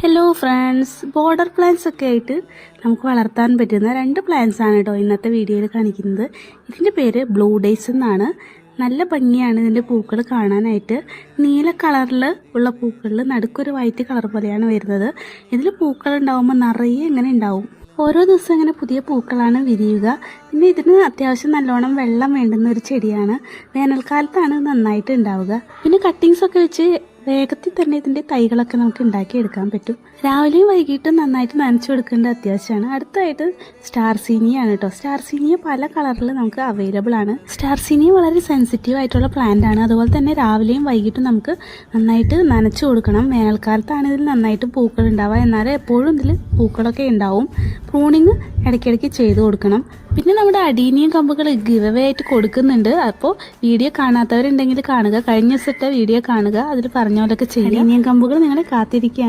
Hello friends, border plants ഒക്കെ ആയിട്ട് നമുക്ക് വളർത്താൻ പറ്റുന്ന 2 പ്ലാന്റ്സ് ആണ് കേട്ടോ ഇന്നത്തെ വീഡിയോയിൽ കാണിക്കുന്നത്. ഇതിൻ്റെ പേര് ബ്ലൂ ഡേയ്സ് എന്നാണ്. നല്ല ഭംഗിയാണ് ഇതിൻ്റെ പൂക്കൾ കാണാനായിട്ട്. നീല കളറിൽ ഉള്ള പൂക്കളിൽ നടുക്കൊരു വൈറ്റ് കളർ പോലെയാണ് വരുന്നത്. ഇതിൽ പൂക്കൾ ഉണ്ടാവുമ്പോൾ നിറയെ ഇങ്ങനെ ഉണ്ടാവും. ഓരോ ദിവസം ഇങ്ങനെ പുതിയ പൂക്കളാണ് വിരിയുക. പിന്നെ ഇതിന് അത്യാവശ്യം നല്ലോണം വെള്ളം വേണ്ടുന്ന ഒരു ചെടിയാണ്. വേനൽക്കാലത്താണ് നന്നായിട്ട് ഉണ്ടാവുക. പിന്നെ കട്ടിങ്സ് ഒക്കെ വെച്ച് വേഗത്തിൽ തന്നെ ഇതിൻ്റെ തൈകളൊക്കെ നമുക്ക് ഉണ്ടാക്കിയെടുക്കാൻ പറ്റും. രാവിലെയും വൈകിട്ടും നന്നായിട്ട് നനച്ചു കൊടുക്കേണ്ടത് അത്യാവശ്യമാണ്. അടുത്തായിട്ട് സ്റ്റാർ സീനിയാണ് കേട്ടോ. സ്റ്റാർ സീനിയ പല കളറിൽ നമുക്ക് അവൈലബിൾ ആണ്. സ്റ്റാർ സീനിയ വളരെ സെൻസിറ്റീവ് ആയിട്ടുള്ള പ്ലാന്റ് ആണ്. അതുപോലെ തന്നെ രാവിലെയും വൈകിട്ടും നമുക്ക് നന്നായിട്ട് നനച്ചു കൊടുക്കണം. വേനൽക്കാലത്താണ് ഇതിൽ നന്നായിട്ട് പൂക്കൾ ഉണ്ടാവുക. എന്നാലും എപ്പോഴും ഇതിൽ പൂക്കളൊക്കെ ഉണ്ടാവും. പ്രൂണിങ് ഇടയ്ക്കിടയ്ക്ക് ചെയ്ത് കൊടുക്കണം. പിന്നെ നമ്മുടെ അഡീനിയം കമ്പുകൾ ഗിവ് അവേ ആയിട്ട് കൊടുക്കുന്നുണ്ട്. അപ്പോൾ വീഡിയോ കാണാത്തവരുണ്ടെങ്കിൽ കാണുക. കഴിഞ്ഞ ദിവസത്തെ വീഡിയോ കാണുക. അതിൽ പറഞ്ഞ പോലൊക്കെ ചെയ്യുക. അഡീനിയം കമ്പുകൾ നിങ്ങളെ കാത്തിരിക്കുകയാണ്.